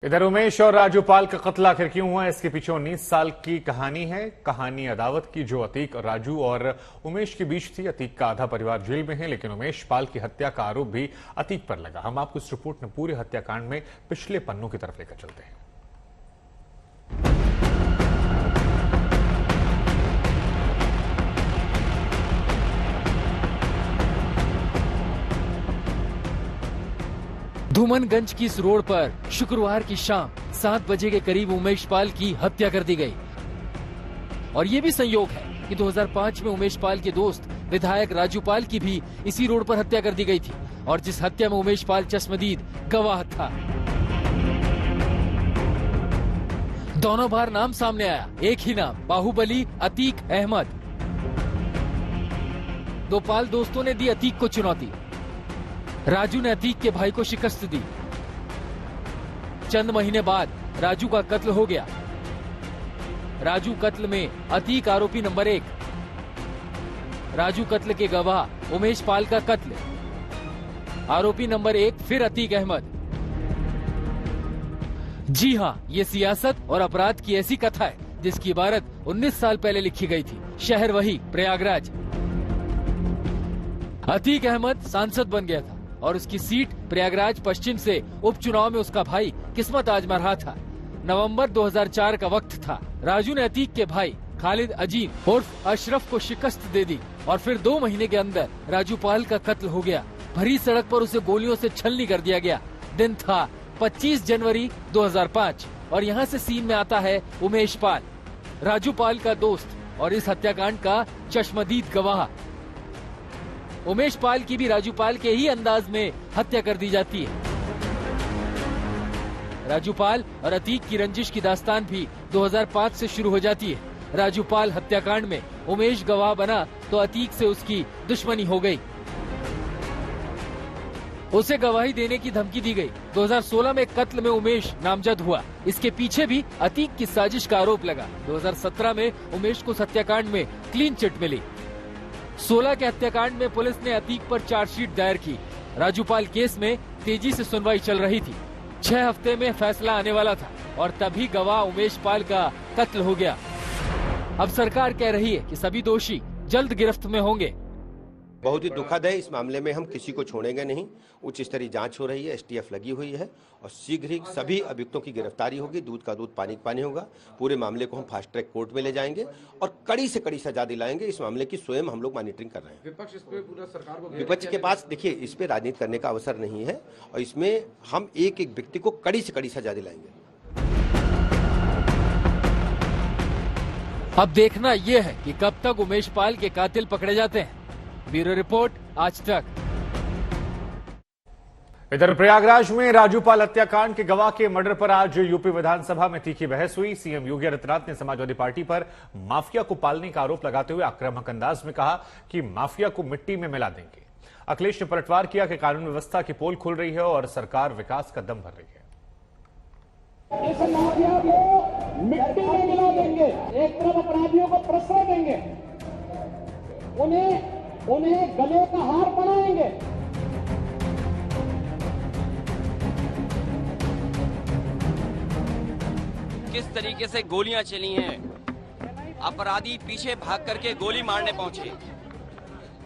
इधर उमेश और राजूपाल का कत्ल आखिर क्यों हुआ, इसके पीछे 19 साल की कहानी है। कहानी अदावत की जो अतीक, राजू और उमेश के बीच थी। अतीक का आधा परिवार जेल में है, लेकिन उमेश पाल की हत्या का आरोप भी अतीक पर लगा। हम आपको इस रिपोर्ट में पूरे हत्याकांड में पिछले पन्नों की तरफ लेकर चलते हैं। धूमनगंज की इस रोड पर शुक्रवार की शाम 7 बजे के करीब उमेश पाल की हत्या कर दी गई। और ये भी संयोग है कि 2005 में उमेश पाल के दोस्त विधायक राजू पाल की भी इसी रोड पर हत्या कर दी गई थी, और जिस हत्या में उमेश पाल चश्मदीद गवाह था। दोनों बार नाम सामने आया, एक ही नाम, बाहुबली अतीक अहमद। दो पाल दोस्तों ने दी अतीक को चुनौती। राजू ने अतीक के भाई को शिकस्त दी। चंद महीने बाद राजू का कत्ल हो गया। राजू कत्ल में अतीक आरोपी नंबर 1। राजू कत्ल के गवाह उमेश पाल का कत्ल, आरोपी नंबर 1 फिर अतीक अहमद। जी हां, ये सियासत और अपराध की ऐसी कथा है जिसकी इबारत 19 साल पहले लिखी गई थी। शहर वही प्रयागराज। अतीक अहमद सांसद बन गया था और उसकी सीट प्रयागराज पश्चिम से उपचुनाव में उसका भाई किस्मत आजमा रहा था। नवंबर 2004 का वक्त था। राजू ने अतीक के भाई खालिद अजीम उर्फ अशरफ को शिकस्त दे दी और फिर 2 महीने के अंदर राजू पाल का कत्ल हो गया। भरी सड़क पर उसे गोलियों से छलनी कर दिया गया। दिन था 25 जनवरी 2005 और यहाँ से सीन में आता है उमेश पाल, राजू पाल का दोस्त और इस हत्याकांड का चश्मदीद गवाह। उमेश पाल की भी राजू पाल के ही अंदाज में हत्या कर दी जाती है। राजू पाल और अतीक की रंजिश की दास्तान भी 2005 से शुरू हो जाती है। राजू पाल हत्याकांड में उमेश गवाह बना तो अतीक से उसकी दुश्मनी हो गई। उसे गवाही देने की धमकी दी गई। 2016 में कत्ल में उमेश नामजद हुआ। इसके पीछे भी अतीक की साजिश का आरोप लगा। 2017 में उमेश को हत्याकांड में क्लीन चिट मिली। 16 के हत्याकांड में पुलिस ने अतीक पर चार्जशीट दायर की। राजूपाल केस में तेजी से सुनवाई चल रही थी। 6 हफ्ते में फैसला आने वाला था और तभी गवाह उमेश पाल का कत्ल हो गया। अब सरकार कह रही है कि सभी दोषी जल्द गिरफ्त में होंगे। बहुत ही दुखद है। इस मामले में हम किसी को छोड़ेंगे नहीं। उच्च स्तरीय जांच हो रही है, एसटीएफ लगी हुई है और शीघ्र ही सभी अभियुक्तों की गिरफ्तारी होगी। दूध का दूध पानी का पानी होगा। पूरे मामले को हम फास्ट ट्रैक कोर्ट में ले जाएंगे और कड़ी से कड़ी सजा दिलाएंगे। इस मामले की स्वयं हम लोग मॉनिटरिंग कर रहे हैं। विपक्ष इस पे पूरा सरकार को, विपक्ष के पास देखिए, इस पे राजनीति करने का अवसर नहीं है और इसमें हम एक एक व्यक्ति को कड़ी से कड़ी सजा दिलाएंगे। अब देखना यह है कि कब तक उमेश पाल के कातिल पकड़े जाते हैं। ब्यूरो रिपोर्ट, आज तक। इधर प्रयागराज में राजूपाल हत्याकांड के गवाह के मर्डर पर आज यूपी विधानसभा में तीखी बहस हुई। सीएम योगी आदित्यनाथ ने समाजवादी पार्टी पर माफिया को पालने का आरोप लगाते हुए आक्रामक अंदाज में कहा कि माफिया को मिट्टी में मिला देंगे। अखिलेश ने पलटवार किया कि कानून व्यवस्था की पोल खुल रही है और सरकार विकास का दम भर रही है। इस माफिया को मिट्टी में मिला देंगे, एक तरफ अपराधियों को प्रश्रय देंगे, उन्हें गले का हार बनाएंगे। किस तरीके से गोलियां चली हैं, अपराधी पीछे भाग करके गोली मारने पहुंचे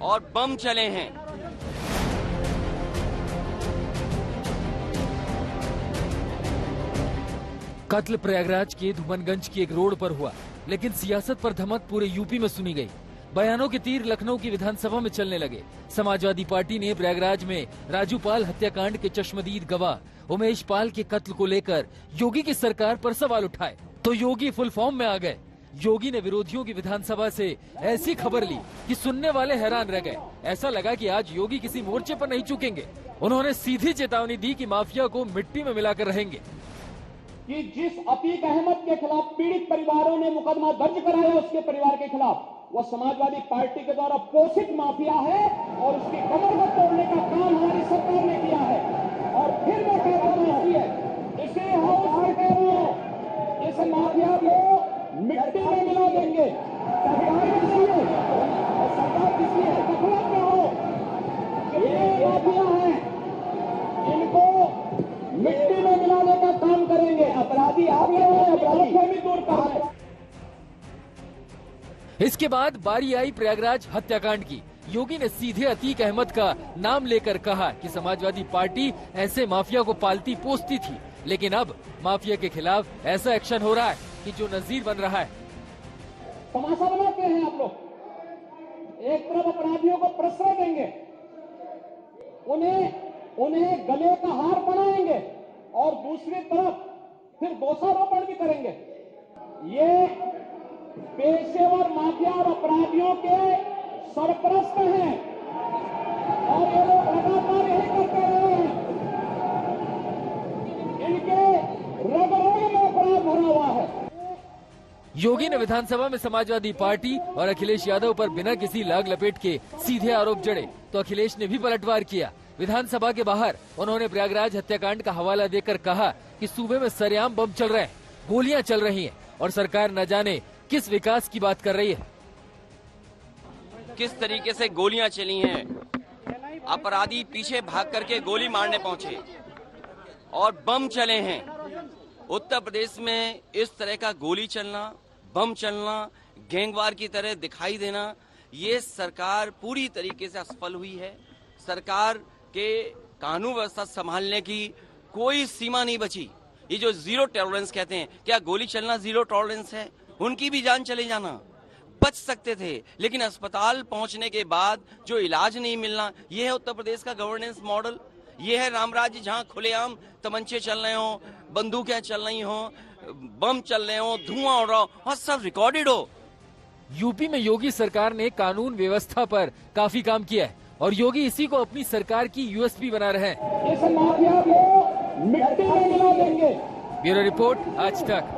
और बम चले हैं। कत्ल प्रयागराज के धूमनगंज की एक रोड पर हुआ, लेकिन सियासत पर धमक पूरे यूपी में सुनी गई। बयानों के तीर लखनऊ की विधानसभा में चलने लगे। समाजवादी पार्टी ने प्रयागराज में राजूपाल हत्याकांड के चश्मदीद गवाह उमेश पाल के कत्ल को लेकर योगी की सरकार पर सवाल उठाए तो योगी फुल फॉर्म में आ गए। योगी ने विरोधियों की विधानसभा से ऐसी खबर ली कि सुनने वाले हैरान रह गए। ऐसा लगा कि आज योगी किसी मोर्चे पर नहीं चुकेंगे। उन्होंने सीधी चेतावनी दी कि माफिया को मिट्टी में मिलाकर रहेंगे। कि जिस अतीक अहमद के खिलाफ पीड़ित परिवारों ने मुकदमा दर्ज कराया, उसके परिवार के खिलाफ, वो समाजवादी पार्टी के द्वारा पोषित माफिया है और उसकी कमर को तोड़ने का काम हमारी सरकार ने किया है। और फिर मैं कह रहा हूं, इसे हाउस में कह रहा हूं, इस माफिया को मिट्टी में मिला देंगे। सरकार किसी है, सरकार किसी है, दखलत में हो, ये माफिया है, इनको मिट्टी में मिलाने का काम करें। इसके बाद बारी आई प्रयागराज हत्याकांड की। योगी ने सीधे अतीक अहमद का नाम लेकर कहा कि समाजवादी पार्टी ऐसे माफिया को पालती पोसती थी, लेकिन अब माफिया के खिलाफ ऐसा एक्शन हो रहा है कि जो नजीर बन रहा है। तमाशा बनाते हैं आप लोग। एक तरफ अपराधियों को प्रश्रय देंगे, उन्हें गले का हार बनाएंगे और दूसरी तरफ फिर दोषारोपण भी करेंगे। ये पेशेवर माफिया और अपराधियों के सरपरस्त हैं और ये लोग लगातार यही करते रहे हैं। इनके रग रग में अपराध भरा हुआ है। योगी ने विधानसभा में समाजवादी पार्टी और अखिलेश यादव पर बिना किसी लाग लपेट के सीधे आरोप जड़े, तो अखिलेश ने भी पलटवार किया। विधानसभा के बाहर उन्होंने प्रयागराज हत्याकांड का हवाला देकर कहा कि सूबे में सरेआम बम चल रहे हैं, गोलियां चल रही हैं और सरकार न जाने किस विकास की बात कर रही है। किस तरीके से गोलियां चली हैं, अपराधी पीछे भाग करके गोली मारने पहुंचे और बम चले हैं। उत्तर प्रदेश में इस तरह का गोली चलना, बम चलना, गैंगवार की तरह दिखाई देना, ये सरकार पूरी तरीके से असफल हुई है। सरकार के कानून व्यवस्था संभालने की कोई सीमा नहीं बची। ये जो जीरो टॉलरेंस कहते हैं, क्या गोली चलना जीरो टॉलरेंस है? उनकी भी जान चले जाना बच सकते थे, लेकिन अस्पताल पहुंचने के बाद जो इलाज नहीं मिलना, ये है उत्तर प्रदेश का गवर्नेंस मॉडल। ये है रामराज्य, जहां खुलेआम तमंचे चल रहे हो, बंदूकें चल रही हो, बम चल रहे हो, धुआं उड़ रहा हो और सब रिकॉर्डेड हो। यूपी में योगी सरकार ने कानून व्यवस्था पर काफी काम किया है और योगी इसी को अपनी सरकार की यूएसपी बना रहे हैं। इस माफिया को मिट्टी में मिला देंगे। ब्यूरो रिपोर्ट, आज तक।